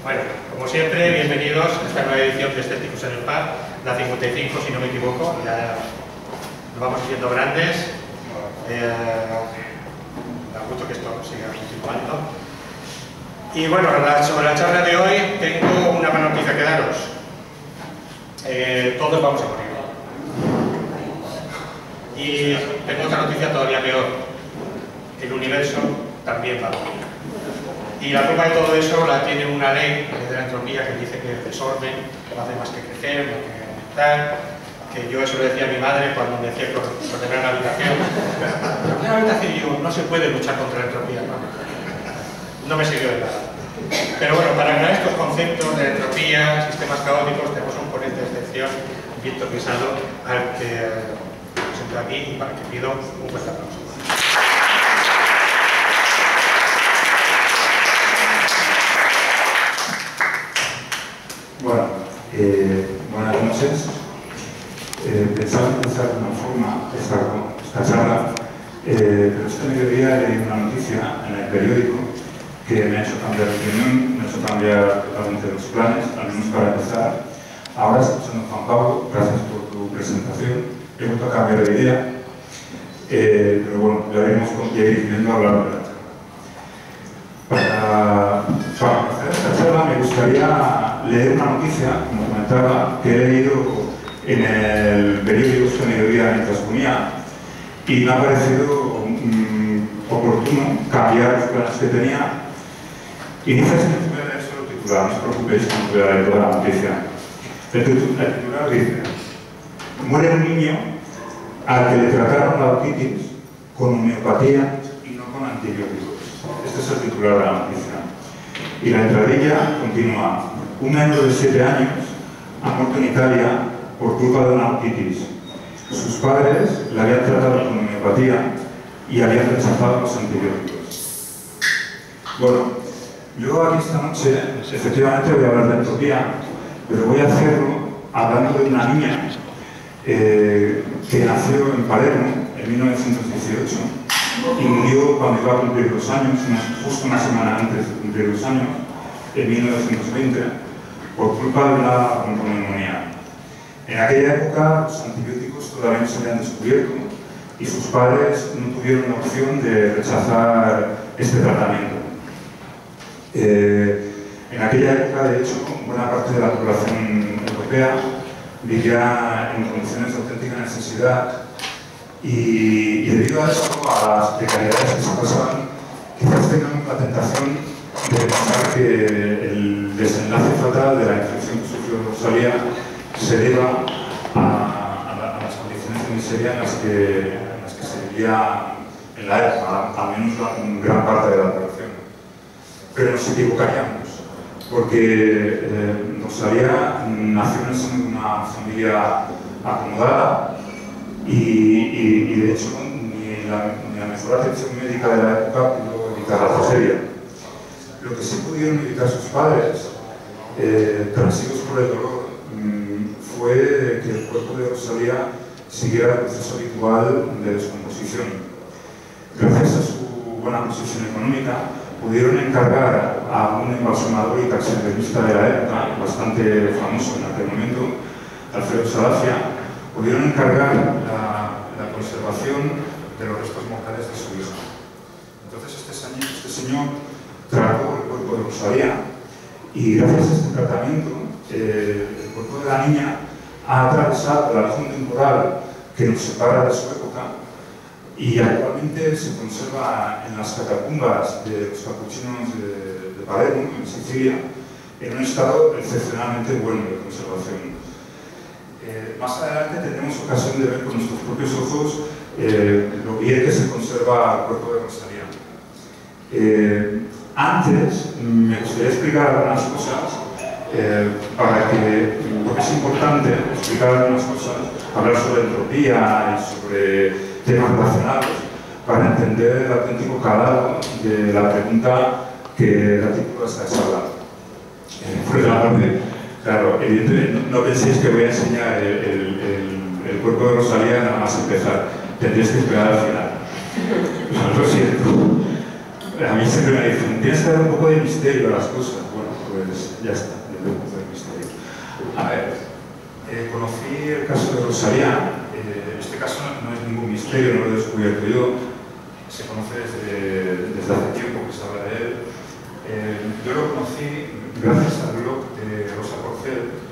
Bueno, como siempre, bienvenidos a esta nueva edición de Estéticos en el Par, la 55 si no me equivoco. Ya nos vamos haciendo grandes. Da gusto que esto siga continuando. Y bueno, sobre la charla de hoy tengo una buena noticia que daros. Todos vamos a morir. Y tengo otra noticia todavía peor. El universo también va a morir. Y la prueba de todo eso la tiene una ley, la ley de la entropía, que dice que el desorden no hace más que crecer, no que aumentar. Que yo eso le decía a mi madre cuando me decía por ordenar la habitación. En la habitación yo, no se puede luchar contra la entropía, no me sirvió de nada. Pero bueno, para aclarar estos conceptos de entropía, sistemas caóticos, tenemos un ponente de excepción, Víctor Quesado, al que presento aquí y para que pido un fuerte aplauso. Bueno, buenas noches. Pensaba empezar de una forma esta charla, pero este mediodía leí una noticia en el periódico que me ha hecho cambiar de opinión, me ha hecho cambiar totalmente los planes, al menos para empezar. Ahora, escuchando a Juan Pablo, gracias por tu presentación, he vuelto a cambiar de idea, pero bueno, ya iremos viendo a hablar de la charla. Para hacer esta charla me gustaría leer una noticia, como comentaba, que he leído en el periódico este mediodía mientras comía y me ha parecido oportuno cambiar los planes que tenía. Y dice así, no voy a leer solo el titular, no os preocupéis que no voy a leer toda la noticia. El titular dice: muere un niño al que le trataron la otitis con homeopatía y no con antibióticos. Este es el titular de la noticia. Y la entradilla continúa: un menor de 7 años ha muerto en Italia por culpa de una otitis. Sus padres le habían tratado con homeopatía y habían rechazado los antibióticos. Bueno, yo aquí esta noche efectivamente voy a hablar de entropía, pero voy a hacerlo hablando de una niña que nació en Palermo en 1918 y murió cuando iba a cumplir 2 años, justo una semana antes de cumplir 2 años, en 1920, por culpa de una bronconeumonía. En aquella época los antibióticos todavía no se habían descubierto y sus padres no tuvieron la opción de rechazar este tratamiento. En aquella época, de hecho, buena parte de la población europea vivía en condiciones de auténtica necesidad y debido a eso, a las precariedades que se pasaban, quizás tengan la tentación de pensar que el desenlace fatal de la infección que sufrió Rosalía se deba a las condiciones de miseria en las que se vivía en la época, al menos gran parte de la población. Pero nos equivocaríamos, porque Rosalía nació en el seno de una familia acomodada y de hecho ni la mejor atención médica de la época pudo evitar la tragedia. Lo que sí pudieron evitar sus padres, transidos por el dolor, fue que el cuerpo de Rosalía siguiera el proceso habitual de descomposición. Gracias a su buena posición económica, pudieron encargar a un embalsamador y taxidermista de la época, bastante famoso en aquel momento, Alfredo Salacia, pudieron encargar la conservación de los restos mortales de su hijo. Entonces este señor trató el cuerpo de Rosalía y gracias a este tratamiento el cuerpo de la niña ha atravesado la región temporal que nos separa de su época y actualmente se conserva en las catacumbas de los capuchinos de Palermo, en Sicilia, en un estado excepcionalmente bueno de conservación. Más adelante tendremos ocasión de ver con nuestros propios ojos lo bien que se conserva el cuerpo de Rosalía. Antes me gustaría explicar algunas cosas porque es importante explicar algunas cosas, hablar sobre entropía y sobre temas relacionados para entender el auténtico calado de la pregunta que el artículo está hablando. Por otra parte, claro, evidentemente no penséis que voy a enseñar el cuerpo de Rosalía nada más empezar, tendréis que esperar al final. Lo siento. A mí siempre me dicen, tienes que dar un poco de misterio a las cosas. Bueno, pues entonces ya está, desde el punto de misterio. A ver, conocí el caso de Rosalía. Este caso no es ningún misterio, no lo he descubierto yo, se conoce desde hace tiempo que se habla de él. Yo lo conocí gracias al blog de Rosa Porcel,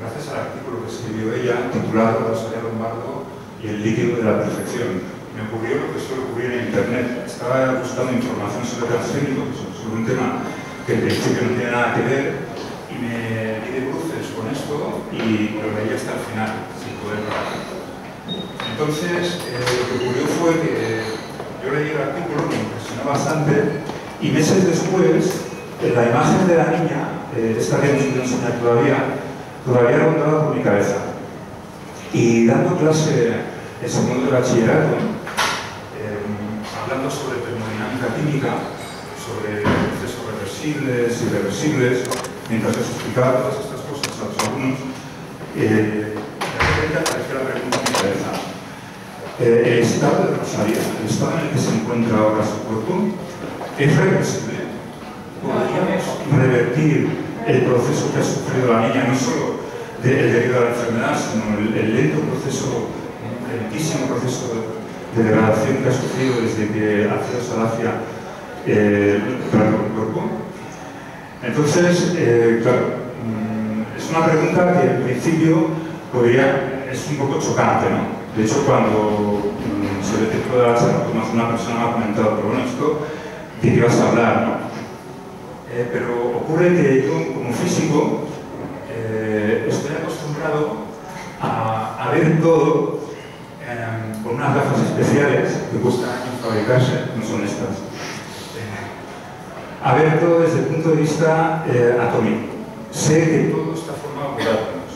gracias al artículo que escribió ella titulado Rosalía Lombardo y el líquido de la perfección. Me ocurrió lo que suele ocurrir en Internet. Estaba buscando información sobre transgénico, sobre un tema que en principio no tiene nada que ver, y me di de bruces con esto y lo leí hasta el final, sin poder parar. Entonces, lo que ocurrió fue que yo leí el artículo, me impresionó bastante, y meses después, la imagen de la niña, esta que no se puede enseñar todavía rondaba por mi cabeza. Y dando clase en segundo de bachillerato, hablando sobre termodinámica química, sobre procesos reversibles y irreversibles, mientras les explicaba todas estas cosas a los alumnos, de repente apareció la pregunta en mi cabeza. ¿El estado de Rosalía, el estado en el que se encuentra ahora su cuerpo, es reversible? ¿Podríamos revertir el proceso que ha sufrido la niña, no solo debido a la enfermedad, sino el lento proceso, lentísimo proceso de degradación que ha sufrido desde que ácido salacia trató el cuerpo? Entonces, claro, es una pregunta que en principio es un poco chocante, ¿no? De hecho, cuando se ve dentro de la charla, más una persona me ha comentado, pero bueno, esto, ¿de qué vas a hablar, no? Pero ocurre que yo, como físico, estoy acostumbrado a ver todo con unas gafas especiales que cuestan años fabricarse, no son estas. A ver todo desde el punto de vista atómico. Sé que todo está formado por átomos.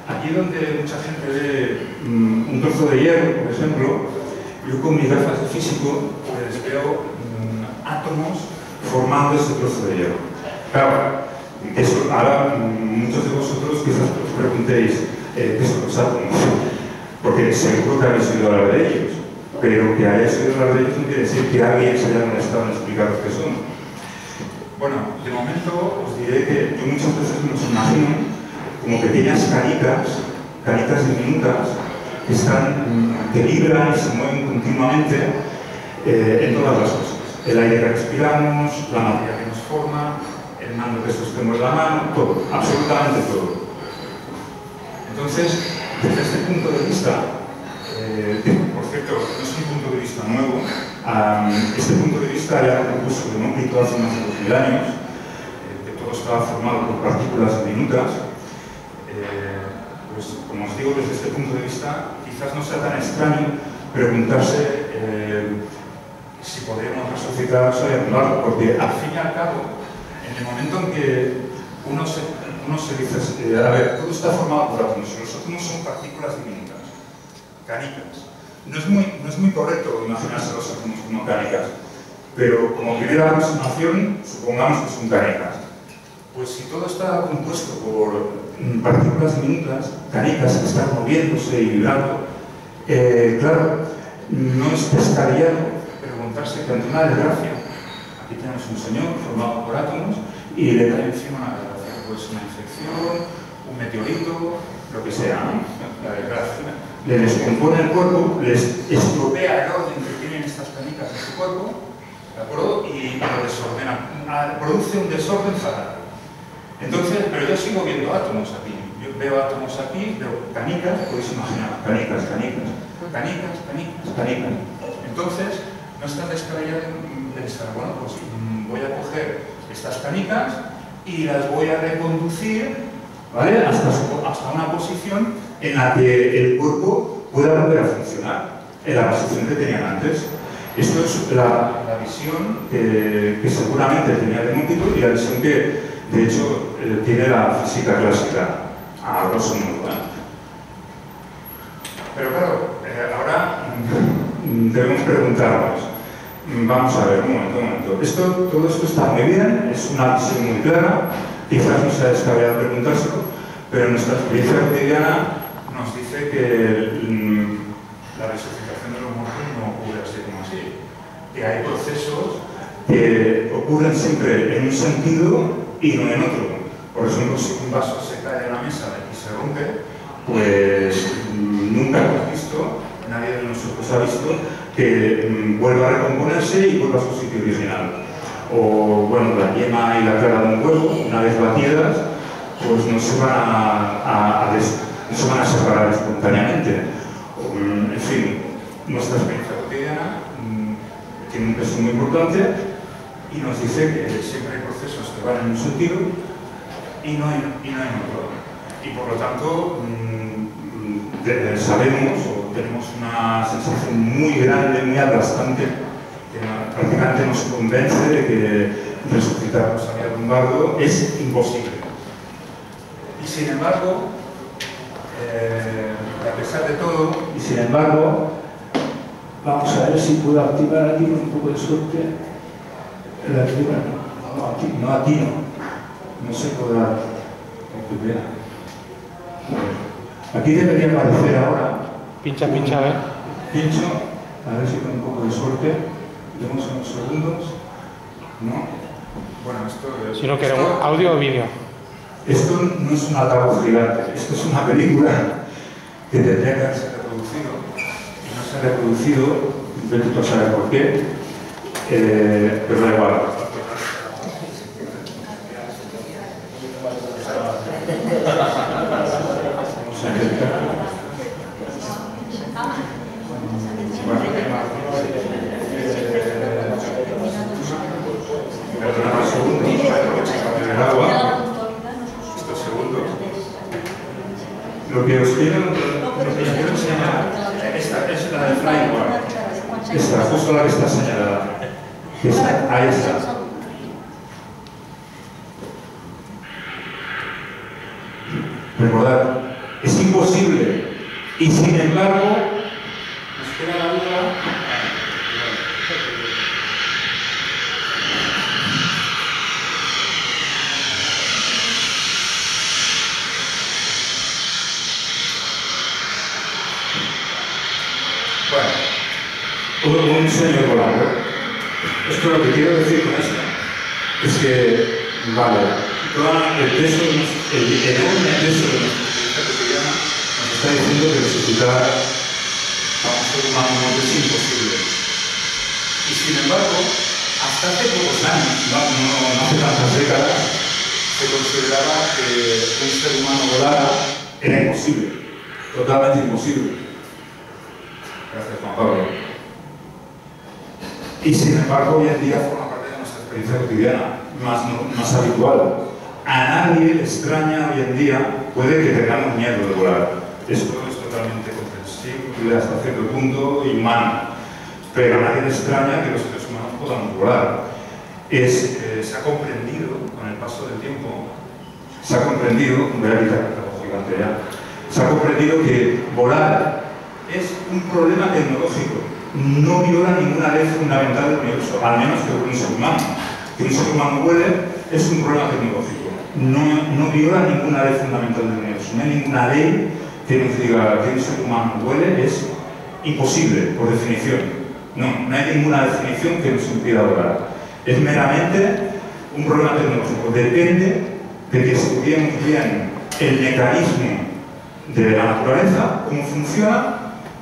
Aquí donde mucha gente ve un trozo de hierro, por ejemplo, yo con mis gafas de físico pues veo átomos formando ese trozo de hierro. Claro, eso, ahora muchos de vosotros quizás os preguntéis ¿qué son los átomos? Porque seguro que habéis oído hablar de ellos, pero que hayáis oído hablar de ellos no quiere decir que alguien se haya molestado en explicaros qué son. Bueno, de momento os diré que yo muchas veces me los imagino como pequeñas canitas diminutas que vibran y se mueven continuamente en todas las cosas. El aire que respiramos, la materia que nos forma, el mando que sostenemos en la mano, todo, absolutamente todo. Entonces, desde este punto de vista, por cierto, no es un punto de vista nuevo, este punto de vista ya lo propuso Demócrito hace más de 2000 años, que todo estaba formado por partículas diminutas. Pues, como os digo, desde este punto de vista, quizás no sea tan extraño preguntarse si podríamos resucitar a Rosalía Lombardo, porque al fin y al cabo, en el momento en que uno se dice, a ver, todo está formado por átomos, y los átomos son partículas diminutas, canicas. No es muy correcto imaginarse los átomos como canicas, pero como primera aproximación, supongamos que son canicas. Pues si todo está compuesto por partículas diminutas, canicas que están moviéndose y vibrando, claro, no es descabellado preguntarse que ante una desgracia, aquí tenemos un señor formado por átomos y le cae encima una desgracia, pues una infección, un meteorito, lo que sea, ¿no? La desgracia. Le descompone el cuerpo, les estropea el orden que tienen estas canicas en su cuerpo, ¿de acuerdo? Y lo desordena, produce un desorden fatal. Entonces, pero yo sigo viendo átomos aquí. Yo veo átomos aquí, veo canicas, podéis imaginar, canicas. Entonces, no es tan descabellado pensar, bueno, pues voy a coger estas canicas y las voy a reconducir, ¿vale? Hasta una posición en la que el cuerpo pueda volver a funcionar, en la posición que tenían antes. Esto es la visión que seguramente tenía Demócrito y la visión que, de hecho, tiene la física clásica, a grosso modo. Pero claro, ahora debemos preguntarnos, vamos a ver, un momento. Todo esto está muy bien, es una visión muy clara, quizás no sea descabellado preguntárselo, pero nuestra experiencia cotidiana nos dice que la resucitación de los muertos no ocurre así como así, que hay procesos que ocurren siempre en un sentido y no en otro. Por ejemplo, si un vaso se cae de la mesa y se rompe, pues nunca hemos visto, nadie de nosotros ha visto, que vuelva a recomponerse y vuelva a su sitio original. O, bueno, la yema y la clara de un huevo, una vez batidas, pues no se van a separar espontáneamente. En fin, nuestra experiencia cotidiana tiene un peso muy importante y nos dice que siempre hay procesos que van en un sentido y no en otro. Y por lo tanto, sabemos o tenemos una sensación muy grande, muy aplastante, que prácticamente nos convence de que resucitar a Rosalía Lombardo es imposible. Y sin embargo, a pesar de todo, vamos a ver si puedo activar aquí con un poco de suerte. La activa, no se podrá. Aquí debería aparecer ahora. Pincha, pincha, a ver. Pincho, a ver si con un poco de suerte. Demos unos segundos. ¿No? Bueno, esto. Si no queremos audio o vídeo. Esto no es un altavoz gigante, esto es una película que tendría que haberse reproducido. Y no se ha reproducido, intento saber por qué, pero da igual. Vamos a intentar. Perdonad un segundo, el agua. Estos segundos. Lo que os quiero enseñar, esta es la de Flyboard. Esta, justo la que está señalada. Ahí está. Recordad, es imposible. Y sin embargo, nos queda la duda. Bueno, un señor volando. Esto lo que quiero decir con esto es que, vale, todo el peso, el enorme peso de nuestra experiencia cotidiana nos está diciendo que resucitar a un ser humano es imposible. Y sin embargo, hasta hace pocos años, no hace tantas décadas, se consideraba que un ser humano volara era imposible, totalmente imposible. Gracias, Juan Pablo. Y sin embargo, hoy en día forma parte de nuestra experiencia cotidiana, más habitual. A nadie le extraña hoy en día, puede que tengamos miedo de volar. Esto es totalmente comprensible hasta cierto punto y humano. Pero a nadie le extraña que los seres humanos podamos volar. Se ha comprendido, con el paso del tiempo, se ha comprendido, voy a quitar el trabajo gigante ya, se ha comprendido que volar es un problema tecnológico. No viola ninguna ley fundamental del universo, al menos que un ser humano. Que un ser humano vuele es un problema tecnológico. No viola ninguna ley fundamental del universo. No hay ninguna ley que nos diga que un ser humano vuele, es imposible, por definición. No hay ninguna definición que nos impida volar. Es meramente un problema tecnológico. Depende de que estudiemos bien el mecanismo de la naturaleza, cómo funciona,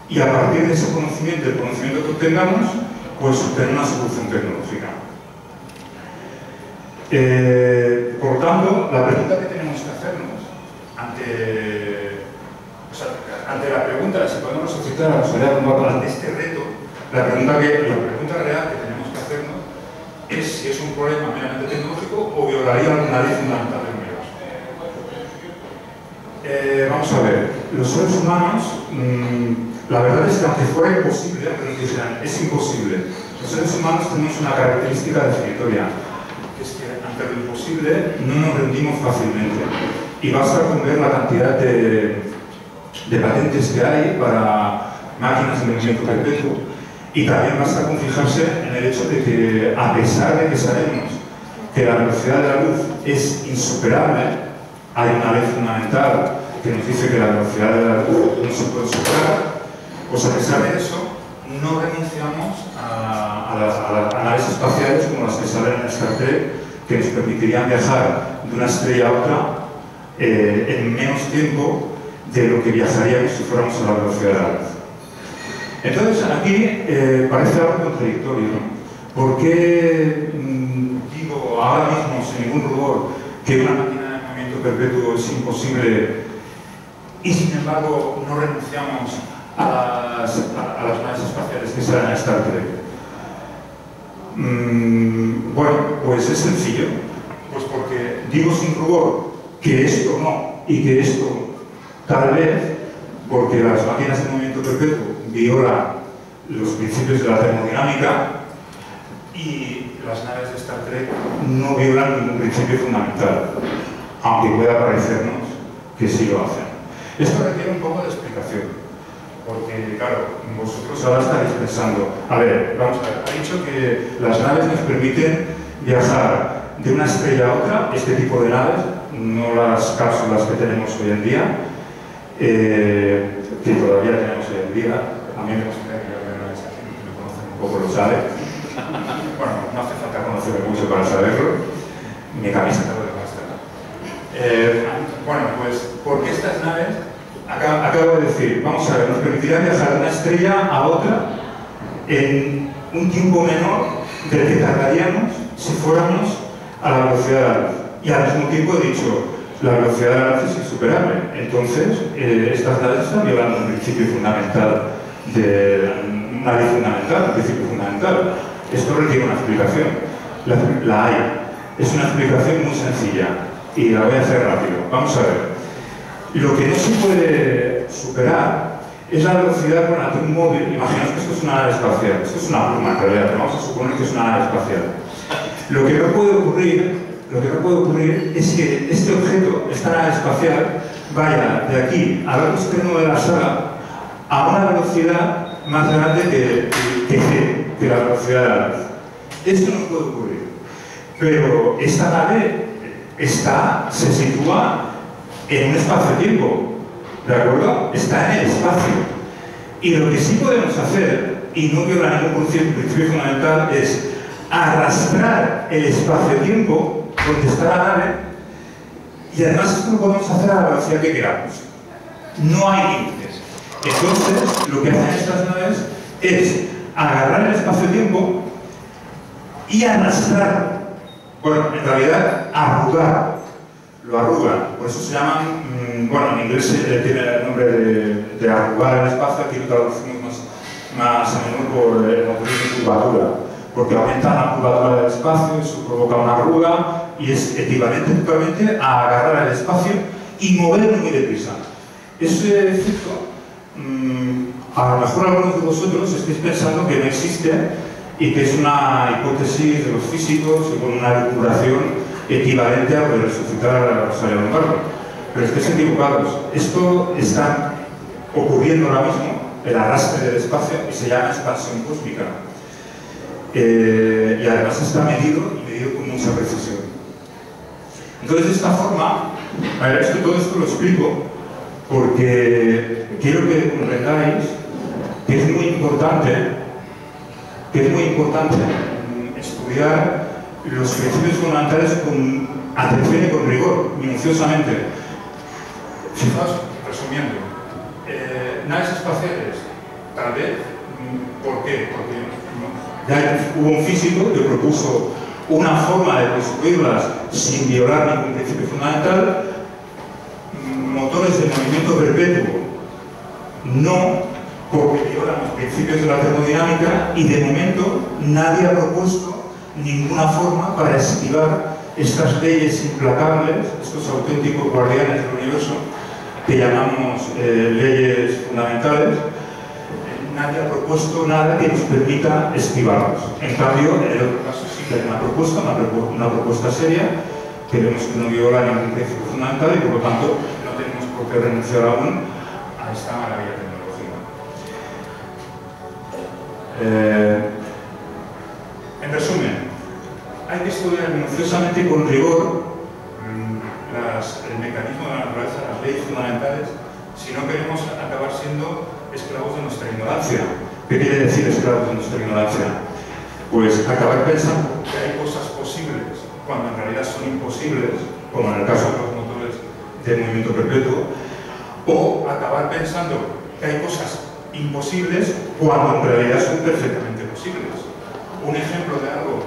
y a partir de ese conocimiento, el conocimiento que obtengamos, pues obtener una solución tecnológica. Por lo tanto, la pregunta que tenemos que hacernos ante la pregunta de si podemos resucitar a Rosalía Lombardo, ante este reto, la pregunta real que tenemos que hacernos es si es un problema meramente tecnológico o violaría alguna ley fundamental del universo. Vamos a ver, los seres humanos, la verdad es que aunque fuera imposible, aunque nos dijeran, es imposible, los seres humanos tenemos una característica definitoria, que es que ante lo imposible no nos rendimos fácilmente. Y basta con ver la cantidad de patentes que hay para máquinas de movimiento perpetuo. Y también basta con fijarse en el hecho de que, a pesar de que sabemos que la velocidad de la luz es insuperable, hay una ley fundamental que nos dice que la velocidad de la luz no se puede superar, pues a pesar de eso, no renunciamos a las naves espaciales como las que salen en Star Trek que nos permitirían viajar de una estrella a otra en menos tiempo de lo que viajaríamos si fuéramos a la velocidad de la luz. Entonces, aquí parece algo contradictorio, ¿no? ¿Por qué digo ahora mismo, sin ningún rubor, que una máquina de movimiento perpetuo es imposible y, sin embargo, no renunciamos a las naves espaciales que salen a Star Trek? Bueno, pues es sencillo. Pues porque digo sin rubor que esto no y que esto tal vez, porque las máquinas de movimiento perpetuo violan los principios de la termodinámica y las naves de Star Trek no violan ningún principio fundamental, aunque pueda parecernos que sí lo hacen. Esto requiere un poco de explicación, porque, claro, vosotros ahora estaréis pensando, a ver, vamos a ver, ha dicho que las naves nos permiten viajar de una estrella a otra, este tipo de naves, no las cápsulas que tenemos hoy en día, que todavía tenemos hoy en día. A mí me gustaría que me conocen un poco, lo sabe. Bueno, no hace falta conocerme mucho para saberlo. Mi camisa acabo de gastar. Bueno, pues, porque estas naves, acabo de decir, vamos a ver, nos permitirán viajar de una estrella a otra en un tiempo menor del que tardaríamos si fuéramos a la velocidad de la luz. Y al mismo tiempo he dicho, la velocidad de la luz es insuperable. Entonces, estas naves están violando un principio fundamental, una ley fundamental, un principio fundamental. Esto requiere una explicación. La hay. Es una explicación muy sencilla y la voy a hacer rápido. Vamos a ver. Lo que no se puede superar es la velocidad con la que un móvil, imaginaos que esto es una nave espacial, esto es una pluma en realidad, pero vamos a suponer que es una nave espacial. Lo que no puede ocurrir es que este objeto, esta nave espacial, vaya de aquí al otro extremo de la sala a una velocidad más grande que la velocidad de la luz. Esto no puede ocurrir. Pero esta nave se sitúa en un espacio-tiempo, ¿de acuerdo? Está en el espacio. Y lo que sí podemos hacer, y no viola ningún principio fundamental, es arrastrar el espacio-tiempo donde está la nave, y además esto lo podemos hacer a la velocidad que queramos. No hay límites. Entonces, lo que hacen estas naves es agarrar el espacio-tiempo y arrastrar. Bueno, en realidad, arrugar. Lo arrugan. Por eso se llaman, bueno, en inglés tiene el nombre de arrugar el espacio, aquí lo traducimos más a menudo por el motorismo de curvatura, porque aumentan la curvatura del espacio, eso provoca una arruga y es equivalente totalmente a agarrar el espacio y moverlo muy deprisa. Ese efecto, a lo mejor algunos de vosotros estáis pensando que no existe y que es una hipótesis de los físicos y con una recuperación equivalente a lo de resucitar a la Rosalía Lombardo. Pero estáis equivocados. Esto está ocurriendo ahora mismo, el arrastre del espacio, y se llama expansión cósmica. Y además está medido con mucha precisión. Entonces, de esta forma, todo esto lo explico porque quiero que comprendáis que es muy importante estudiar los principios fundamentales con atención y con rigor, minuciosamente. Fijaos, resumiendo, naves espaciales, tal vez, ¿por qué? Porque ya hubo un físico que propuso una forma de construirlas sin violar ningún principio fundamental. Motores de movimiento perpetuo, no, porque violan los principios de la termodinámica, y de momento nadie ha propuesto ninguna forma para esquivar estas leyes implacables, estos auténticos guardianes del universo que llamamos leyes fundamentales. Nadie ha propuesto nada que nos permita esquivarlos. En cambio, en el otro caso sí que hay una propuesta seria que vemos que no viola ningún principio fundamental y por lo tanto no tenemos por qué renunciar aún a esta maravilla tecnológica. En resumen, hay que estudiar minuciosamente y con rigor el mecanismo de la naturaleza, las leyes fundamentales, si no queremos acabar siendo esclavos de nuestra ignorancia. ¿Qué quiere decir esclavos de nuestra ignorancia? Pues acabar pensando que hay cosas posibles cuando en realidad son imposibles, como en el caso de los motores de movimiento perpetuo, o acabar pensando que hay cosas imposibles cuando en realidad son perfectamente posibles. Un ejemplo de algo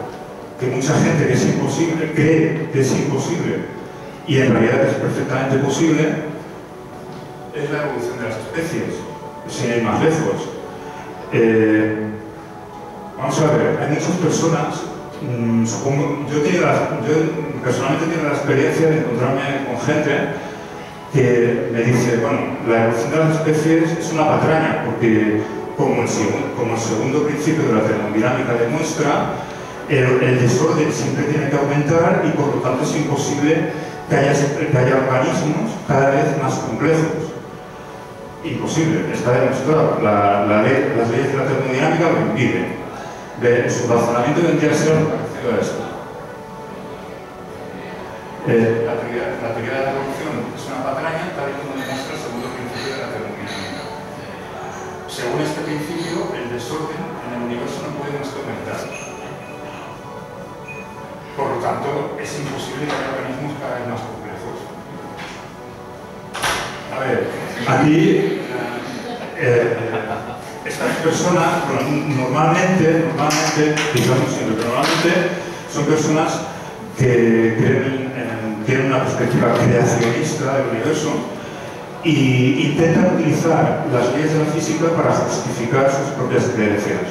que mucha gente que es imposible, cree que es imposible y en realidad es perfectamente posible es la evolución de las especies, sin ir más lejos. Vamos a ver, hay muchas personas, supongo, yo personalmente tengo la experiencia de encontrarme con gente que me dice, bueno, la evolución de las especies es una patraña, porque como el segundo principio de la termodinámica demuestra, el desorden siempre tiene que aumentar y por lo tanto es imposible que haya organismos cada vez más complejos. Imposible, está demostrado. Las leyes de la termodinámica lo impiden. Su razonamiento tendría que ser parecido a esto. La teoría de la evolución es una patraña, tal y como demuestra el segundo principio de la termodinámica. Según este principio, el desorden en el universo no puede más que aumentar. Por lo tanto, es imposible que haya organismos cada vez más complejos. A ver, aquí estas personas, normalmente, digamos siempre, pero normalmente son personas que tienen una perspectiva creacionista del universo y intentan utilizar las leyes de la física para justificar sus propias creencias.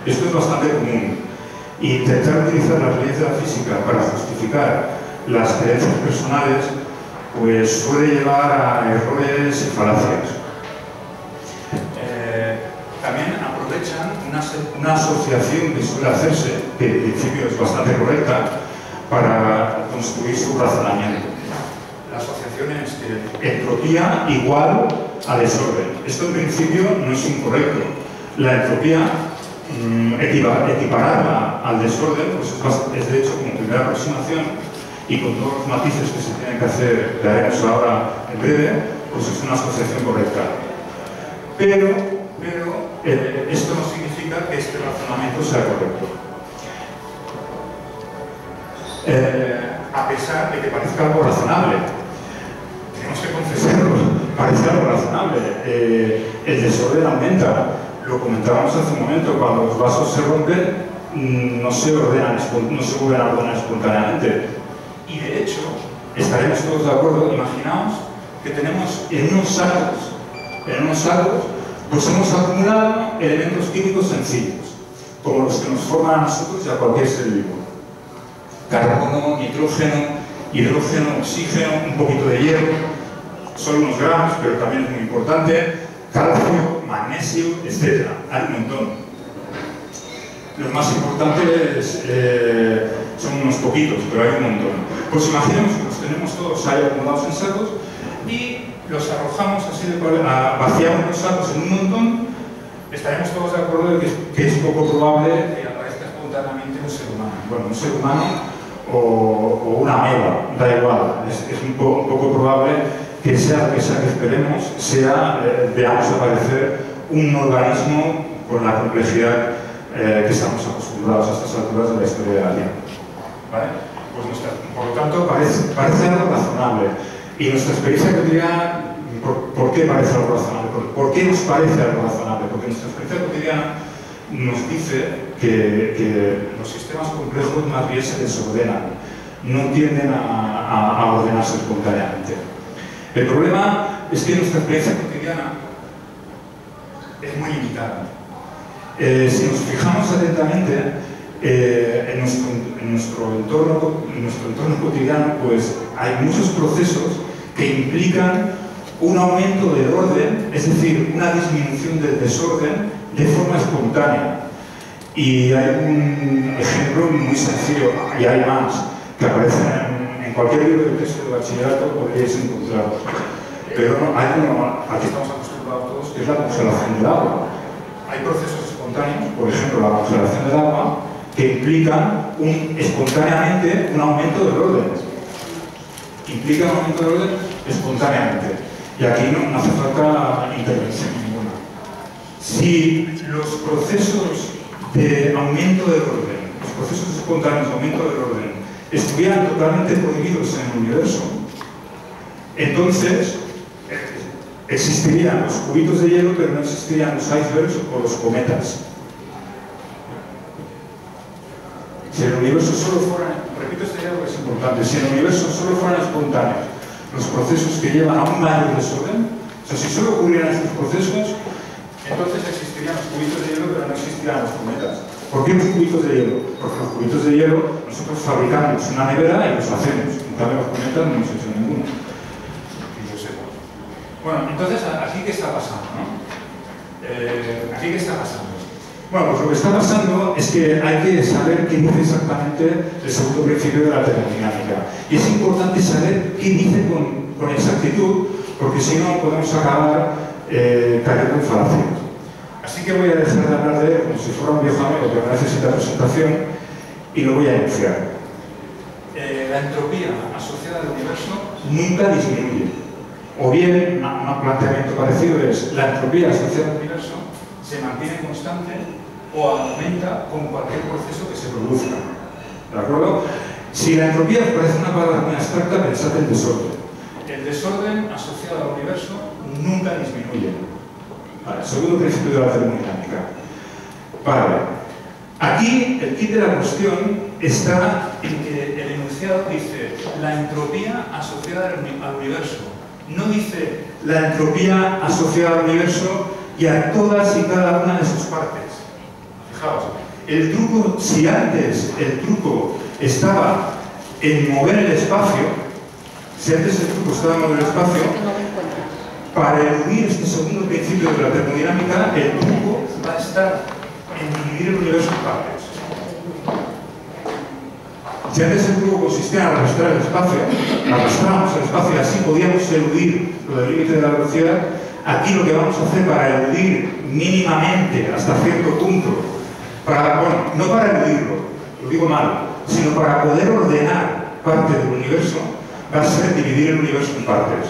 Esto es bastante común. Intentar utilizar las leyes de la física para justificar las creencias personales pues suele llevar a errores y falacias. También aprovechan una asociación que suele hacerse, que en principio es bastante correcta, para construir su razonamiento. La asociación es entropía igual a desorden. Esto en principio no es incorrecto. La entropía, equipararla al desorden, pues es de hecho como primera aproximación, y con todos los matices que se tienen que hacer, que haremos ahora en breve, pues es una asociación correcta. Pero esto no significa que este razonamiento sea correcto. A pesar de que parezca algo razonable, tenemos que confesarlo, parece algo razonable. El desorden aumenta. Lo comentábamos hace un momento, cuando los vasos se rompen, no se vuelven a ordenar espontáneamente. Y de hecho, estaremos todos de acuerdo, imaginaos que tenemos en unos sacos, pues hemos acumulado elementos químicos sencillos, como los que nos forman a nosotros y a cualquier ser vivo. Carbono, nitrógeno, hidrógeno, oxígeno, un poquito de hierro, son unos gramos, pero también es muy importante, calcio, magnesio, etc. Hay un montón. Los más importantes son unos poquitos, pero hay un montón. Pues imaginemos que los tenemos todos ahí acumulados en sacos y los arrojamos así vaciamos los sacos en un montón. Estaremos todos de acuerdo de que es poco probable que aparezca espontáneamente un ser humano. Bueno, un ser humano o una ameba, da igual. Es un poco probable que sea lo que sea que esperemos, veamos aparecer un organismo con la complejidad que estamos acostumbrados a estas alturas de la historia de la vida. ¿Vale? Pues por lo tanto, parece algo razonable. Y nuestra experiencia cotidiana, ¿por qué parece algo razonable? ¿Por qué nos parece algo razonable? Porque nuestra experiencia cotidiana nos dice que los sistemas complejos más bien se desordenan, no tienden a ordenarse espontáneamente. El problema es que nuestra experiencia cotidiana es muy limitada. Si nos fijamos atentamente en nuestro entorno cotidiano, pues hay muchos procesos que implican un aumento del orden, es decir, una disminución del desorden de forma espontánea. Y hay un ejemplo muy sencillo, y hay más, que aparecen en cualquier libro de texto de bachillerato, podríais encontrarlos. Pero hay uno, aquí estamos acostumbrados todos, que es la congelación del agua. Hay procesos espontáneos, por ejemplo, la congelación del agua, que implican espontáneamente un aumento del orden. Implica un aumento del orden espontáneamente. Y aquí no hace falta intervención ninguna. Si los procesos de aumento del orden, los procesos espontáneos de aumento del orden, estuvieran totalmente prohibidos en el universo, entonces existirían los cubitos de hielo, pero no existirían los icebergs o los cometas. Si el universo solo fuera, repito esta idea porque es importante, si el universo solo fueran espontáneos los procesos que llevan a un mayor desorden, o sea, si solo ocurrieran estos procesos, entonces existirían los cubitos de hielo, pero no existirían los cometas. ¿Por qué los cubitos de hielo? Porque los cubitos de hielo nosotros fabricamos una nevera y los hacemos. En cambio, los cometas no hemos hecho ninguno. Que yo sepa. Bueno, entonces, ¿aquí qué está pasando? ¿No? ¿Aquí qué está pasando? Bueno, pues lo que está pasando es que hay que saber qué dice exactamente el segundo principio de la termodinámica. Y es importante saber qué dice con exactitud, porque si no podemos acabar cayendo en falacias. Así que voy a dejar de hablar de él como si fuera un viejo amigo que no necesita presentación y lo voy a enunciar. La entropía asociada al universo nunca disminuye. O bien, un planteamiento parecido es la entropía asociada al universo se mantiene constante o aumenta con cualquier proceso que se produzca. ¿De acuerdo? Si la entropía os parece una palabra muy abstracta, pensad en desorden. El desorden asociado al universo nunca disminuye. Vale, segundo principio de la termodinámica. Vale. Aquí el kit de la cuestión está en que el enunciado dice la entropía asociada al universo. No dice la entropía asociada al universo y a todas y cada una de sus partes. Fijaos, el truco, si antes el truco estaba en mover el espacio, para eludir este segundo principio de la termodinámica, el truco va a estar en dividir el universo en partes. Si antes el truco consistía en arrastrar el espacio, arrastramos el espacio y así podíamos eludir lo del límite de la velocidad, aquí lo que vamos a hacer para eludir mínimamente hasta cierto punto, bueno, no para eludirlo, lo digo mal, sino para poder ordenar parte del universo, va a ser dividir el universo en partes.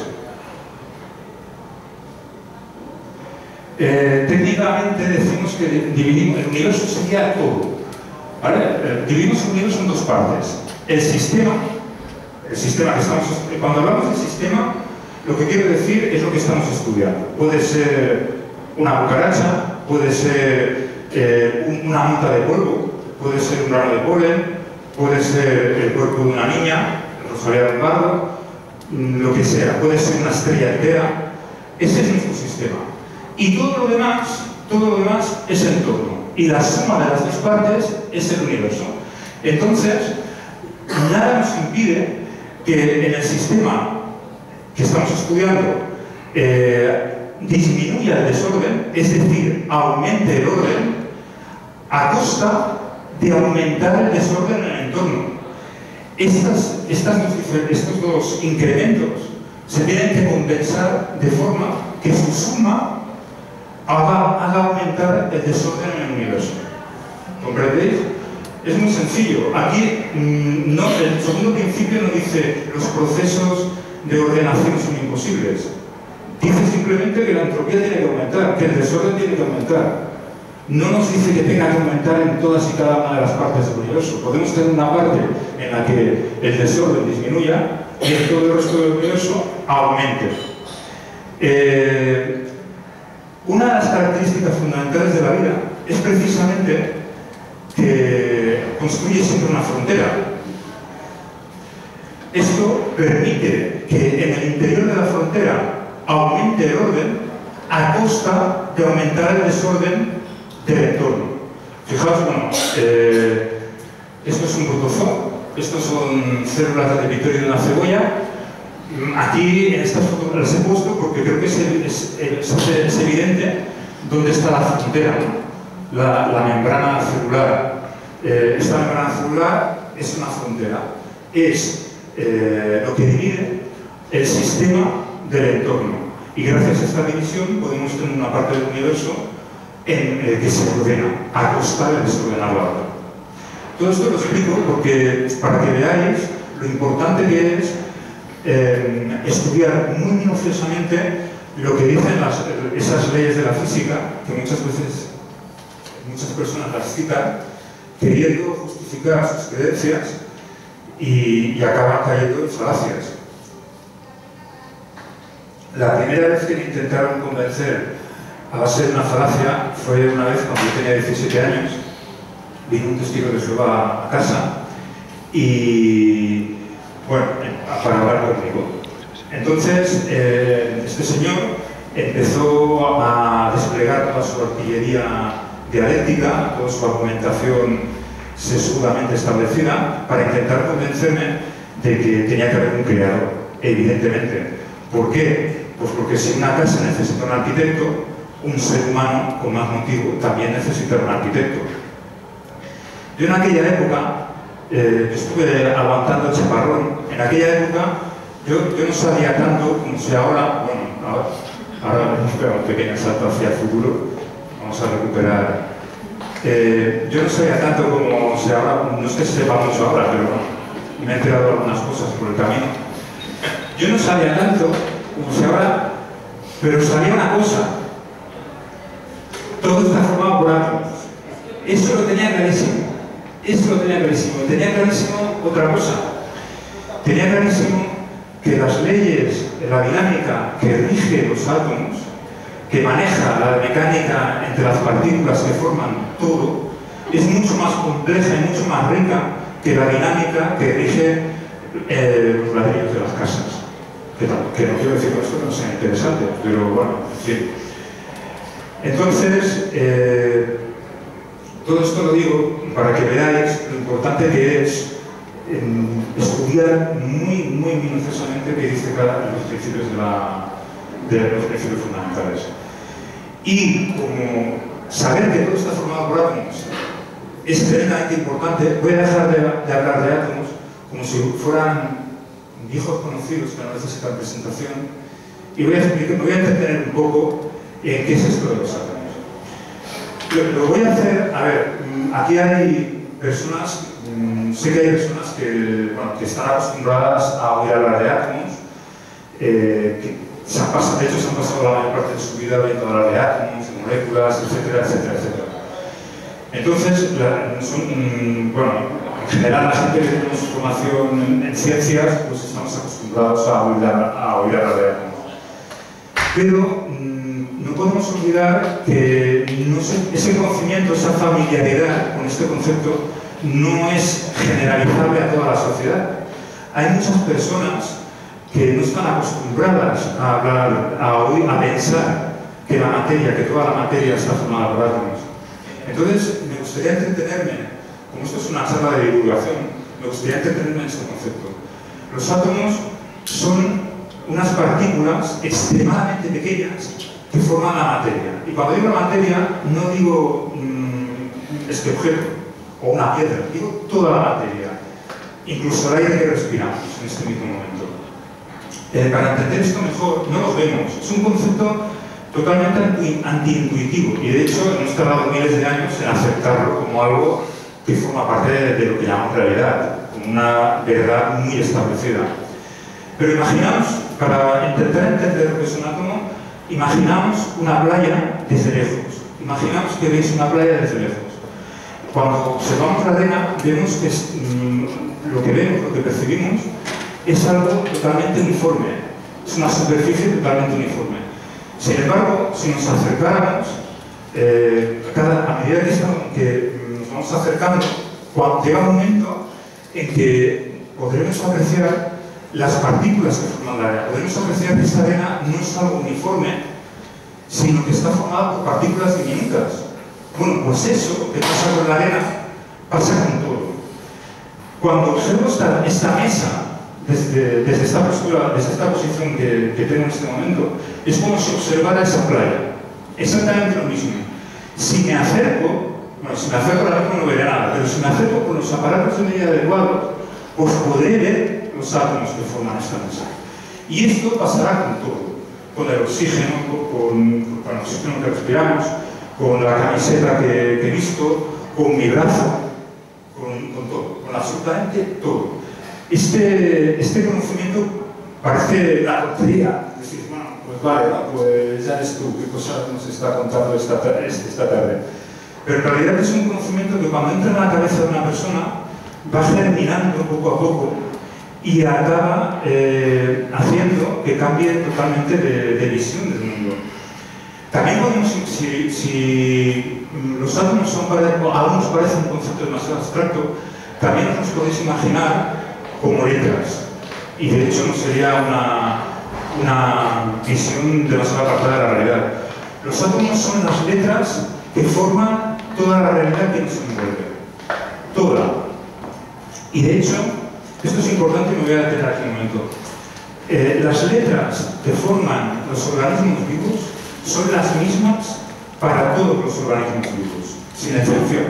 Técnicamente decimos que dividimos el universo sería todo. ¿Vale? Dividimos el universo en dos partes. El sistema que estamos... Cuando hablamos del sistema, lo que quiero decir es lo que estamos estudiando. Puede ser una cucaracha, puede ser una mota de polvo, puede ser un grano de polen, puede ser el cuerpo de una niña, el rosario del barro, lo que sea, puede ser una estrella entera. Ese es nuestro sistema. Y todo lo demás es el entorno. Y la suma de las dos partes es el universo. Entonces, nada nos impide que en el sistema que estamos estudiando disminuya el desorden, es decir, aumente el orden, a costa de aumentar el desorden en el entorno. Estos dos incrementos se tienen que compensar de forma que su suma haga aumentar el desorden en el universo. ¿Comprendéis? Es muy sencillo. Aquí el segundo principio no dice los procesos de ordenación son imposibles. Dice simplemente que la entropía tiene que aumentar, que el desorden tiene que aumentar. No nos dice que tenga que aumentar en todas y cada una de las partes del universo. Podemos tener una parte en la que el desorden disminuya y en todo el resto del universo aumente. Una de las características fundamentales de la vida es precisamente que construye siempre una frontera. Esto permite que en el interior de la frontera aumente el orden a costa de aumentar el desorden del entorno. Fijaos, bueno, esto es un protozoo, estos son células de territorio de una cebolla. Aquí en estas fotos las he puesto porque creo que es evidente dónde está la frontera, ¿no? La membrana celular. Esta membrana celular es una frontera, es lo que divide el sistema del entorno. Y gracias a esta división podemos tener una parte del universo que se ordena, a costa de desordenar la otra. Todo esto lo explico porque, para que veáis lo importante que es estudiar muy minuciosamente lo que dicen esas leyes de la física, que muchas veces muchas personas las citan queriendo justificar sus creencias, y acaban cayendo en falacias. La primera vez que me intentaron convencer a base de una falacia fue una vez cuando yo tenía 17 años. Vino un testigo de Jehová a casa y, bueno, para hablar conmigo. Entonces, este señor empezó a desplegar toda su artillería dialéctica, toda su argumentación sesudamente establecida, para intentar convencerme de que tenía que haber un creador, evidentemente. ¿Por qué? Pues porque si una casa necesita un arquitecto, un ser humano, con más motivo, también necesita un arquitecto. Yo en aquella época estuve aguantando el chaparrón. En aquella época yo no sabía tanto como sé ahora. Bueno, ahora hemos pegado un pequeño salto hacia el futuro. Vamos a recuperar. Yo no sabía tanto como sé ahora. No es que sepa mucho ahora, pero bueno, me he enterado de algunas cosas por el camino. Yo no sabía tanto como sé ahora, pero sabía una cosa. Todo está formado por átomos. Eso lo tenía clarísimo. Eso lo tenía clarísimo. Tenía clarísimo otra cosa. Tenía clarísimo que las leyes de la dinámica que rige los átomos, que maneja la mecánica entre las partículas que forman todo, es mucho más compleja y mucho más rica que la dinámica que rige los ladrillos de las casas. Que no quiero decir con esto que no sea interesante, pero bueno, sí. Entonces, todo esto lo digo para que veáis lo importante que es estudiar muy minuciosamente qué dice cada uno de los principios de los principios fundamentales. Y como saber que todo está formado por átomos es tremendamente importante, voy a dejar de hablar de átomos como si fueran viejos conocidos que no necesitan presentación y me voy a entretener un poco en qué es esto de los átomos. Lo voy a hacer, a ver, aquí hay personas, sé que hay personas que están acostumbradas a oír hablar de átomos, que de hecho se han pasado la mayor parte de su vida oyendo hablar de átomos, de moléculas, etcétera, etcétera, etcétera. Entonces, bueno, en general la gente que tenemos formación en ciencias, pues estamos acostumbrados a oír hablar de átomos. Pero no podemos olvidar que ese conocimiento, esa familiaridad con este concepto no es generalizable a toda la sociedad. Hay muchas personas que no están acostumbradas a hablar, a pensar que toda la materia está formada por átomos. Entonces, me gustaría entretenerme, como esto es una charla de divulgación, me gustaría entretenerme en este concepto. Los átomos son unas partículas extremadamente pequeñas que forman la materia. Y cuando digo la materia, no digo este objeto o una piedra, digo toda la materia, incluso el aire que respiramos en este mismo momento. Para entender esto mejor, no los vemos. Es un concepto totalmente antiintuitivo y de hecho hemos tardado miles de años en aceptarlo como algo que forma parte de lo que llamamos realidad, como una verdad muy establecida. Pero imaginaos, para intentar entender lo que es un átomo, imaginaos una playa desde lejos. Imaginaos que veis una playa desde lejos. Cuando observamos la arena, vemos que lo que percibimos, es algo totalmente uniforme. Es una superficie totalmente uniforme. Sin embargo, si nos acercáramos, a medida que nos vamos acercando, llega un momento en que podremos apreciar las partículas que forman la arena. Podemos apreciar que esta arena no es algo uniforme, sino que está formada por partículas diminutas. Bueno, pues eso que pasa con la arena, pasa con todo. Cuando observo esta mesa, desde esta postura, desde esta posición que tengo en este momento, es como si observara esa playa. Exactamente lo mismo. Si me acerco ahora mismo no veré nada, pero si me acerco con los aparatos de medida adecuados, pues podré ver los átomos que forman esta mesa. Y esto pasará con todo, con el oxígeno, con el oxígeno que respiramos, con la camiseta que he visto, con mi brazo, con todo, con absolutamente todo. Este conocimiento parece la tontería, es decir, bueno, pues vale, ¿no? Pues ya eres tú, qué cosa nos está contando esta tarde. Pero en realidad es un conocimiento que cuando entra en la cabeza de una persona va germinando poco a poco y acaba haciendo que cambie totalmente de visión del mundo. También podemos, si los átomos son a algunos parece un concepto demasiado abstracto, también nos podéis imaginar como letras. Y de hecho no sería una visión demasiado apartada de la realidad. Los átomos son las letras que forman toda la realidad que nos envuelve. Toda. Y de hecho, esto es importante y me voy a detener aquí un momento. Las letras que forman los organismos vivos son las mismas para todos los organismos vivos, sin excepción.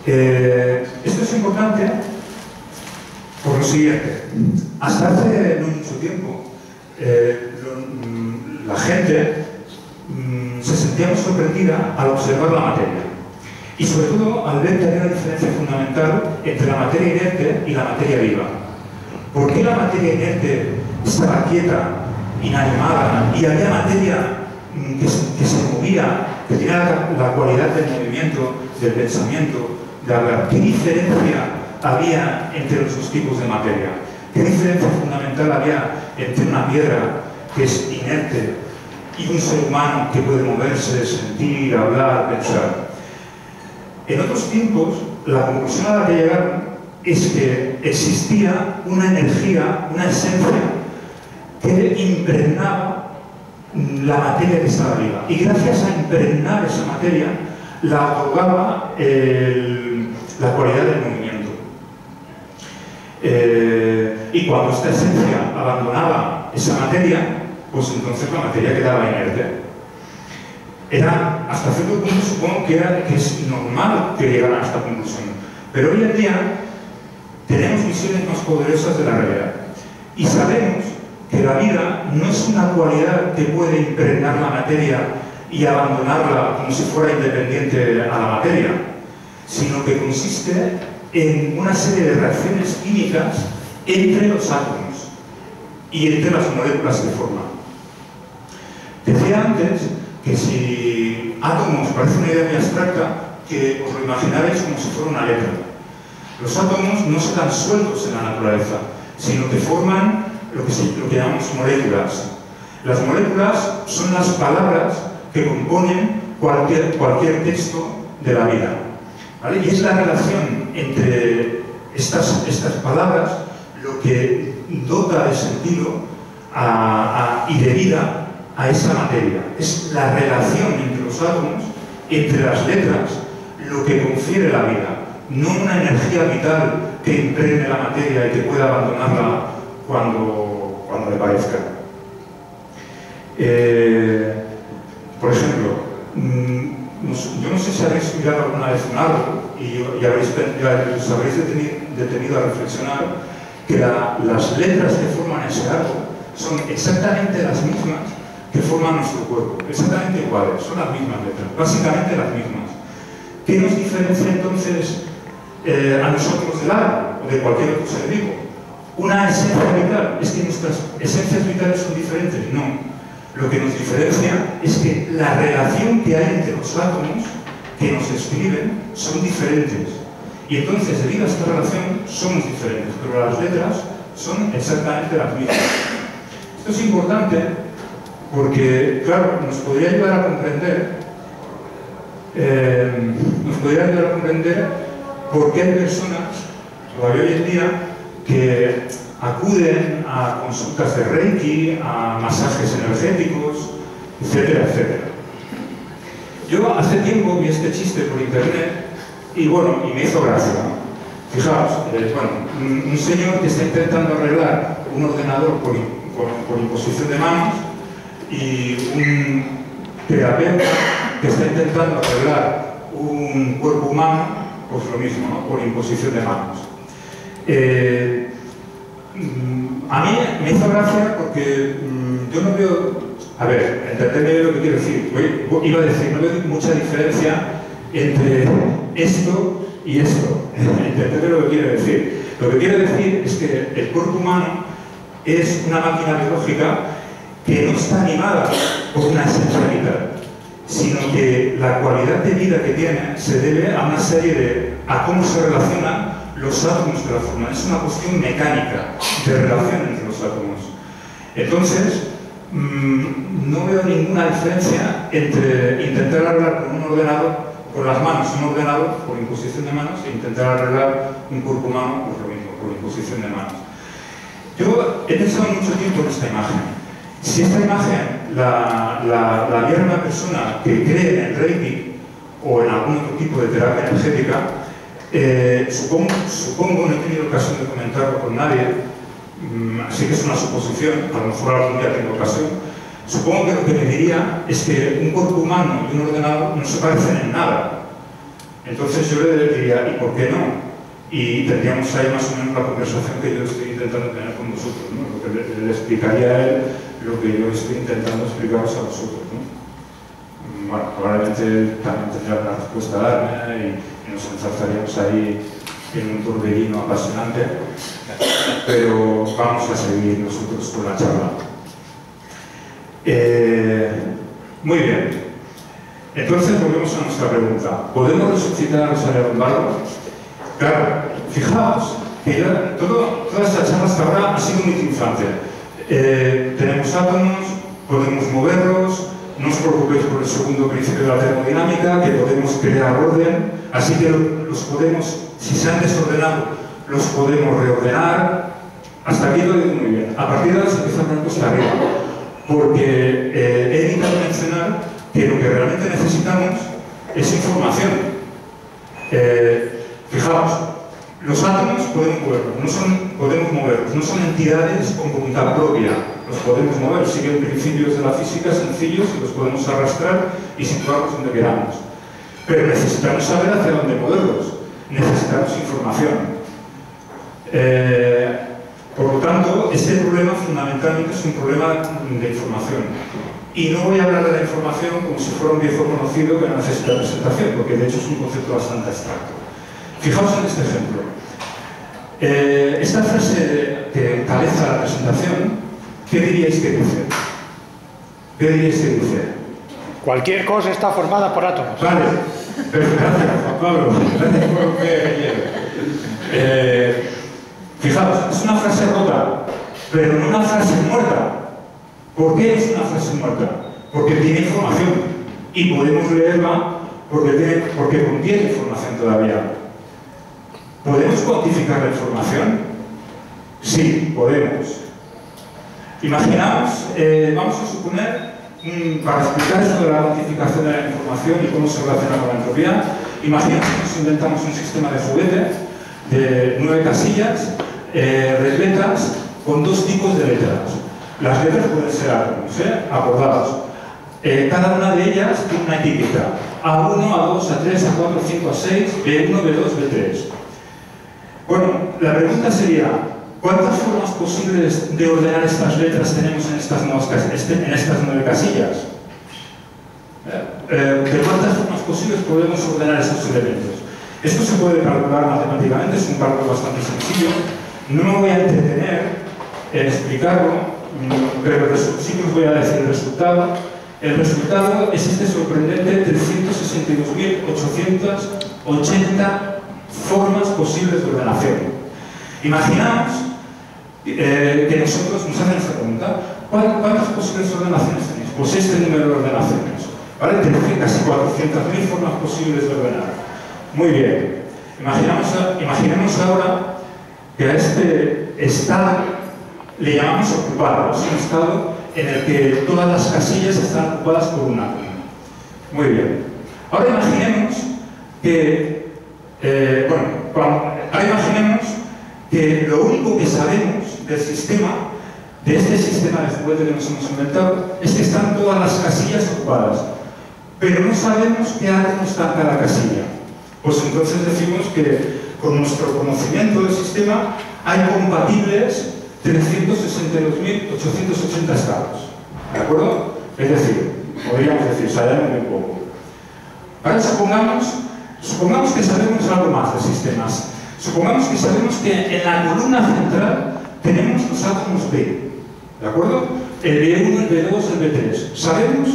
Esto es importante por lo siguiente. Hasta hace no mucho tiempo, la gente se sentía muy sorprendida al observar la materia. Y sobre todo al ver que había una diferencia fundamental entre la materia inerte y la materia viva. ¿Por qué la materia inerte estaba quieta, inanimada, y había materia que se movía, que tenía la cualidad del movimiento, del pensamiento, de hablar? ¿Qué diferencia había entre los dos tipos de materia? ¿Qué diferencia fundamental había entre una piedra que es inerte y un ser humano que puede moverse, sentir, hablar, pensar? En otros tiempos, la conclusión a la que llegaron es que existía una energía, una esencia que impregnaba la materia que estaba viva. Y gracias a impregnar esa materia, la otorgaba la cualidad del movimiento. Y cuando esta esencia abandonaba esa materia, pues entonces la materia quedaba inerte. Era, hasta cierto punto, supongo que es normal que llegaran a esta conclusión. Pero hoy en día tenemos visiones más poderosas de la realidad. Y sabemos que la vida no es una cualidad que puede impregnar la materia y abandonarla como si fuera independiente a la materia, sino que consiste en una serie de reacciones químicas entre los átomos y entre las moléculas que forman. Decía antes que si átomos parece una idea muy abstracta, que os lo imaginaréis como si fuera una letra. Los átomos no se dan sueltos en la naturaleza, sino que forman lo que llamamos moléculas. Las moléculas son las palabras que componen cualquier texto de la vida, ¿vale? Y es la relación entre estas palabras lo que dota de sentido y de vida a esa materia. Es la relación entre los átomos, entre las letras, lo que confiere la vida, no una energía vital que impregne la materia y que pueda abandonarla cuando le parezca. Por ejemplo, yo no sé si habéis mirado alguna vez un árbol y os habréis detenido a reflexionar que las letras que forman ese árbol son exactamente las mismas que forman nuestro cuerpo, exactamente iguales, son las mismas letras, básicamente las mismas. ¿Qué nos diferencia entonces a nosotros del árbol o de cualquier otro ser vivo? Una esencia vital. ¿Es que nuestras esencias vitales son diferentes? No. Lo que nos diferencia es que la relación que hay entre los átomos que nos escriben son diferentes. Y entonces, debido a esta relación, somos diferentes, pero las letras son exactamente las mismas. Esto es importante porque, claro, nos podría ayudar a comprender por qué hay personas, todavía hoy en día, que acuden a consultas de Reiki, a masajes energéticos, etcétera, etcétera. Yo hace tiempo vi este chiste por internet y bueno, y me hizo gracia, ¿no? Fijaos, un señor que está intentando arreglar un ordenador por imposición de manos y un terapeuta que está intentando arreglar un cuerpo humano, pues lo mismo, ¿no? Por imposición de manos. A mí me hizo gracia porque yo no veo, a ver, entendedme lo que quiero decir, iba a decir, no veo mucha diferencia entre esto y esto, entendedme lo que quiero decir. Lo que quiero decir es que el cuerpo humano es una máquina biológica que no está animada por una esencia vital, sino que la cualidad de vida que tiene se debe a una serie a cómo se relacionan los átomos que la forman. Es una cuestión mecánica de relación entre los átomos. Entonces, no veo ninguna diferencia entre intentar arreglar con un ordenador, con las manos un ordenador por imposición de manos, e intentar arreglar un cuerpo humano por lo mismo, por imposición de manos. Yo he pensado mucho tiempo en esta imagen. Si esta imagen la viera una persona que cree en el Reiki o en algún otro tipo de terapia energética, supongo, no he tenido ocasión de comentarlo con nadie, así que es una suposición, a lo mejor algún día tengo ocasión, supongo que lo que me diría es que un cuerpo humano y un ordenador no se parecen en nada. Entonces yo le diría, ¿y por qué no? Y tendríamos ahí más o menos la conversación que yo estoy intentando tener con vosotros, ¿no? Lo que le explicaría a él, lo que yo estoy intentando explicaros a vosotros, ¿no? Bueno, probablemente también tendría una respuesta a darme y nos enzarzaríamos ahí en un torbellino apasionante, pero vamos a seguir nosotros con la charla. Muy bien. Entonces volvemos a nuestra pregunta. ¿Podemos resucitar a Rosario Lombardo? Claro, fijaos que toda esta charla hasta ahora ha sido muy triunfante. Tenemos átomos, podemos moverlos, no os preocupéis por el segundo principio de la termodinámica, que podemos crear orden, así que los podemos, si se han desordenado, los podemos reordenar. Hasta aquí lo digo muy bien. A partir de ahora se empieza a poner cuesta arriba, porque he evitado mencionar que lo que realmente necesitamos es información. Fijaos, los átomos podemos moverlos, no son entidades con voluntad propia, los podemos mover, siguen principios de la física sencillos y los podemos arrastrar y situarlos donde queramos. Pero necesitamos saber hacia dónde moverlos, necesitamos información. Por lo tanto, este problema fundamentalmente es un problema de información. Y no voy a hablar de la información como si fuera un viejo conocido que no necesita presentación, porque de hecho es un concepto bastante abstracto. Fijaos en este ejemplo. Esta frase que cabeza la presentación, ¿qué diríais que dice? ¿Qué diríais que dice? Cualquier cosa está formada por átomos. Vale, pero gracias, Juan Pablo. Gracias por lo que fijaos, es una frase rota, pero no una frase muerta. ¿Por qué es una frase muerta? Porque tiene información y podemos leerla porque contiene información todavía. ¿Podemos cuantificar la información? Sí, podemos. Imaginaos, vamos a suponer, para explicar esto de la cuantificación de la información y cómo se relaciona con la entropía, imaginaos que nos inventamos un sistema de juguete de 9 casillas, repletas con 2 tipos de letras. Las letras pueden ser átomos, acordados. Cada una de ellas tiene una etiqueta. A1, A2, A3, A4, A5, A6, B1, B2, B3. Bueno, la pregunta sería, ¿cuántas formas posibles de ordenar estas letras tenemos en estas 9 casillas? ¿De cuántas formas posibles podemos ordenar estos elementos? Esto se puede calcular matemáticamente, es un cálculo bastante sencillo. No me voy a entretener en explicarlo, pero sí que os voy a decir el resultado. El resultado es este sorprendente 362.880 formas posibles de ordenación. Imaginaos que nosotros nos hacen esta pregunta: ¿cuántas posibles ordenaciones tenéis? Pues este número de ordenaciones, ¿vale? Tenéis casi 400.000 formas posibles de ordenar. Muy bien. Imaginemos ahora que a este estado le llamamos ocupado. Es un estado en el que todas las casillas están ocupadas por un átomo. Muy bien. Ahora imaginemos que lo único que sabemos del sistema, de este sistema de juguete que nos hemos inventado, es que están todas las casillas ocupadas, pero no sabemos qué átomo está en cada casilla. Pues entonces decimos que con nuestro conocimiento del sistema hay compatibles 362.880 estados. ¿De acuerdo? Es decir, podríamos decir, sabemos muy poco. Ahora supongamos que sabemos algo más de sistemas. Supongamos que sabemos que en la columna central tenemos los átomos B. ¿De acuerdo? El B1, el B2, el B3. Sabemos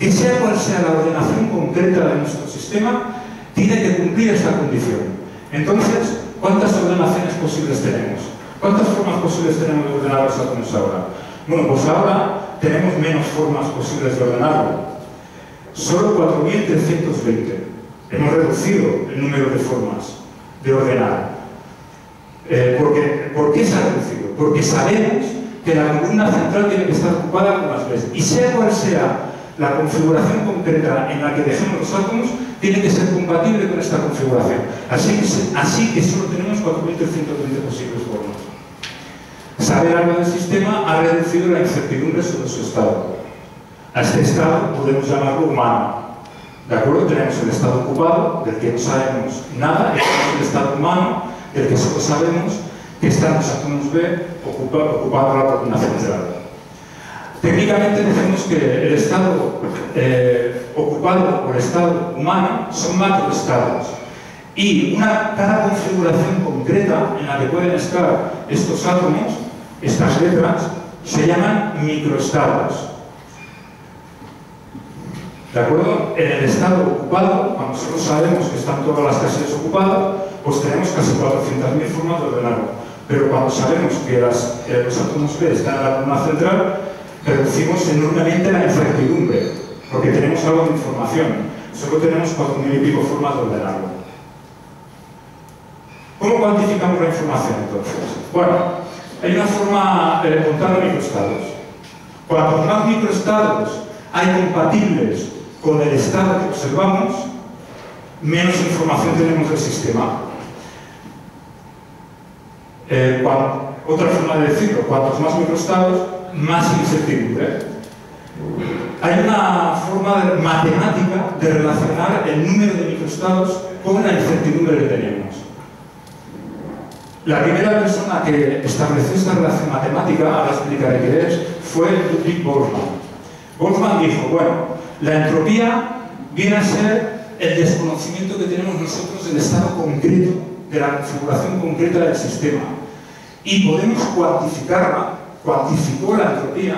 que sea cual sea la ordenación concreta de nuestro sistema, tiene que cumplir esta condición. Entonces, ¿cuántas ordenaciones posibles tenemos? ¿Cuántas formas posibles tenemos de ordenar los átomos ahora? Bueno, pues ahora tenemos menos formas posibles de ordenarlo. Solo 4.320. Hemos reducido el número de formas de ordenar. ¿Por qué se ha reducido? Porque sabemos que la columna central tiene que estar ocupada con las veces. Y sea cual sea la configuración concreta en la que dejemos los átomos, tiene que ser compatible con esta configuración. Así que solo tenemos 4.320 posibles formas. Saber algo del sistema ha reducido la incertidumbre sobre su estado. A este estado podemos llamarlo humano. ¿De acuerdo? Tenemos el estado ocupado, del que no sabemos nada, y tenemos el estado humano, del que solo sabemos que están los átomos B ocupando la columna central. Técnicamente decimos que el estado ocupado por el estado humano son macroestados. Y cada configuración concreta en la que pueden estar estos átomos, estas letras, se llaman microestados. ¿De acuerdo? En el estado ocupado, cuando solo sabemos que están todas las casillas ocupadas, pues tenemos casi 400.000 formas de ordenarlo. Pero cuando sabemos que los átomos B están en la columna central, reducimos enormemente la incertidumbre, porque tenemos algo de información. Solo tenemos 4.000 y pico formas de ordenarlo. ¿Cómo cuantificamos la información, entonces? Bueno, hay una forma contando microestados. Cuantos más microestados hay compatibles con el estado que observamos, menos información tenemos del sistema. Otra forma de decirlo, cuantos más microestados, más incertidumbre. Hay una forma matemática de relacionar el número de microestados con la incertidumbre que tenemos. La primera persona que estableció esta relación matemática, ahora explicaré qué es, fue Ludwig Boltzmann. Boltzmann dijo, bueno, la entropía viene a ser el desconocimiento que tenemos nosotros del estado concreto, de la configuración concreta del sistema. Y podemos cuantificarla, cuantificó la entropía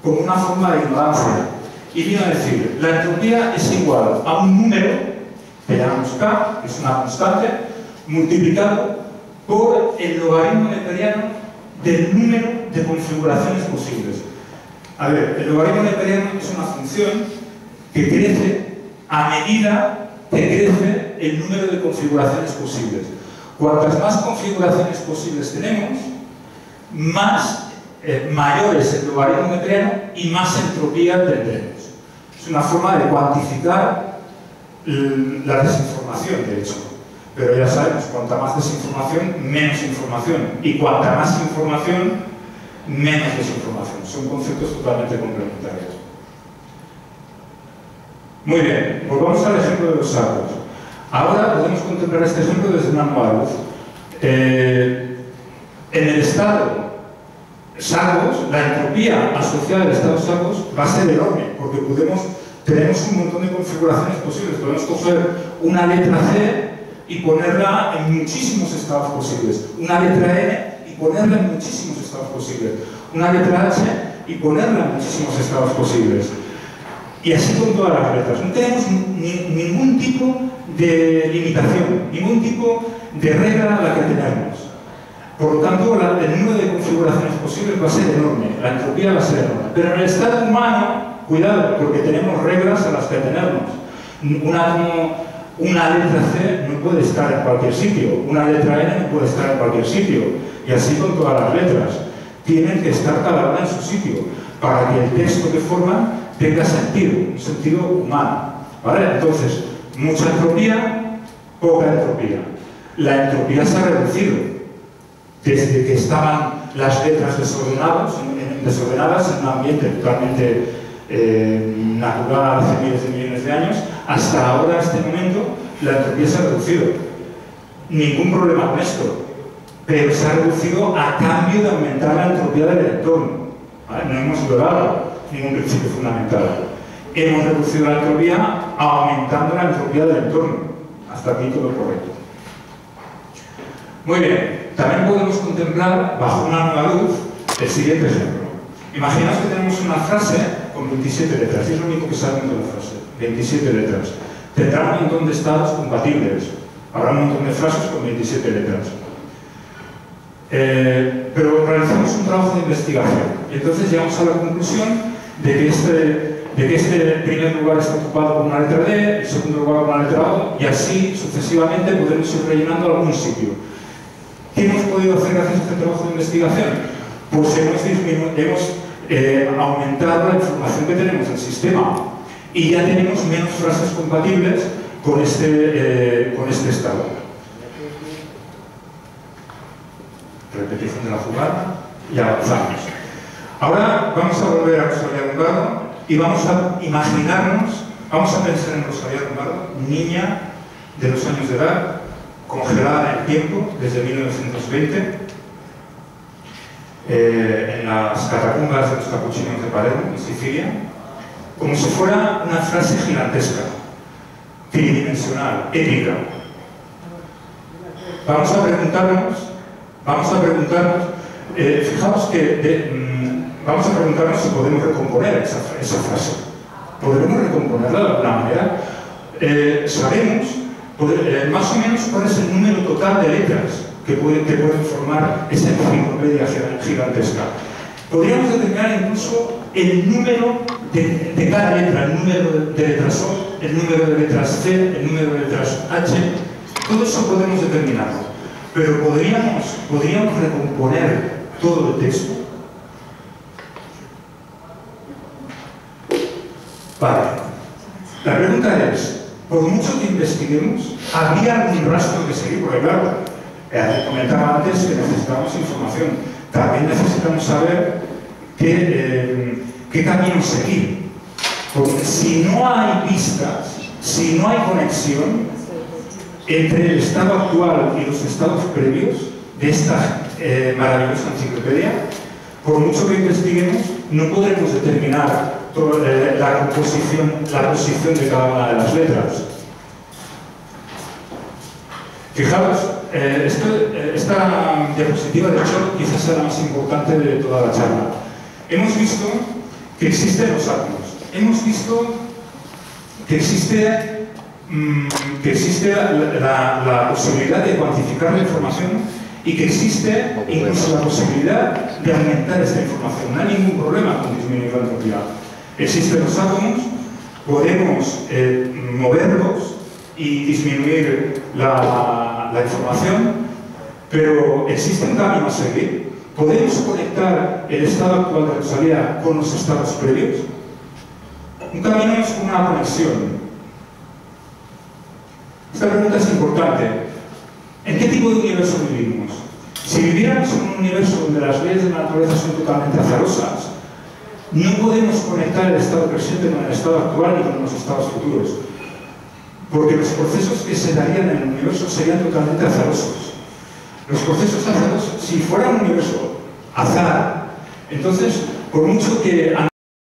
como una forma de ignorancia. Y vino a decir, la entropía es igual a un número, que llamamos K, que es una constante, multiplicado por el logaritmo neperiano del número de configuraciones posibles. A ver, el logaritmo neperiano es una función que crece a medida que crece el número de configuraciones posibles. Cuantas más configuraciones posibles tenemos, mayor es el logaritmo neperiano y más entropía tendremos. Es una forma de cuantificar la desinformación, de hecho. Pero ya sabemos, cuanta más desinformación, menos información. Y cuanta más información, menos desinformación. Son conceptos totalmente complementarios. Muy bien, volvamos al ejemplo de los sacos. Ahora podemos contemplar este ejemplo desde una nueva luz. En el estado sacos, la entropía asociada al estado sacos va a ser enorme, porque tenemos un montón de configuraciones posibles. Podemos coger una letra C y ponerla en muchísimos estados posibles. Una letra N y ponerla en muchísimos estados posibles. Una letra H y ponerla en muchísimos estados posibles. Y así con todas las letras. No tenemos ningún tipo de limitación, ningún tipo de regla a la que tenemos. Por lo tanto, el número de configuraciones posibles va a ser enorme, la entropía va a ser enorme. Pero en el estado humano, cuidado, porque tenemos reglas a las que atenernos. Una letra C no puede estar en cualquier sitio, una letra N no puede estar en cualquier sitio, y así con todas las letras. Tienen que estar cada una en su sitio, para que el texto que forman tenga sentido, un sentido humano. ¿Vale? Entonces, mucha entropía, poca entropía. La entropía se ha reducido desde que estaban las letras desordenadas en un ambiente totalmente natural hace miles de millones de años, hasta ahora, este momento, la entropía se ha reducido. Ningún problema con esto, pero se ha reducido a cambio de aumentar la entropía del entorno. ¿Vale? No hemos violado ningún principio fundamental. Hemos reducido la entropía aumentando la entropía del entorno. Hasta aquí todo correcto. Muy bien, también podemos contemplar, bajo una nueva luz, el siguiente ejemplo. Imaginaos que tenemos una frase con 27 letras, y es lo único que sabemos de la frase, 27 letras. Tendrá un montón de estados compatibles, habrá un montón de frases con 27 letras. Pero realizamos un trabajo de investigación y entonces llegamos a la conclusión de que este primer lugar está ocupado por una letra D, el segundo lugar por una letra O, y así sucesivamente podemos ir rellenando algún sitio. ¿Qué hemos podido hacer gracias a este trabajo de investigación? Pues hemos aumentado la información que tenemos del sistema y ya tenemos menos frases compatibles con este estado. Repetición de la jugada y avanzamos. Ahora vamos a volver a Rosalía Lombardo y vamos a imaginarnos, vamos a pensar en Rosalía Lombardo, niña de los años de edad, congelada en el tiempo desde 1920, en las catacumbas de los capuchinos de Palermo, en Sicilia, como si fuera una frase gigantesca, tridimensional, épica. Vamos a preguntarnos, fijaos que vamos a preguntarnos si podemos recomponer esa frase. ¿Podremos recomponerla de alguna manera? Sabemos más o menos cuál es el número total de letras que pueden formar esa enciclopedia gigantesca. Podríamos determinar incluso el número de cada letra, el número de letras O, el número de letras C, el número de letras H. Todo eso podemos determinarlo. Pero podríamos recomponer todo el texto. Vale. La pregunta es, por mucho que investiguemos, ¿habría algún rastro que seguir? Porque claro, comentaba antes que necesitamos información. También necesitamos saber qué camino seguir. Porque si no hay pistas, si no hay conexión entre el estado actual y los estados previos de esta maravillosa enciclopedia, por mucho que investiguemos, no podremos determinar la posición de cada una de las letras. Fijaos, esta diapositiva de hecho quizás sea la más importante de toda la charla. Hemos visto que existen los átomos. Hemos visto que existe la posibilidad de cuantificar la información y que existe incluso la posibilidad de aumentar esta información. No hay ningún problema con disminuir la entropía. Existen los átomos, podemos moverlos y disminuir la información, pero existe un camino a seguir. ¿Podemos conectar el estado actual de Rosalía con los estados previos? Un camino es una conexión. Esta pregunta es importante. ¿En qué tipo de universo vivimos? Si viviéramos en un universo donde las leyes de la naturaleza son totalmente azarosas, no podemos conectar el estado presente con el estado actual ni con los estados futuros. Porque los procesos que se darían en el universo serían totalmente azarosos. Los procesos azarosos, si fuera un universo azar, entonces, por mucho que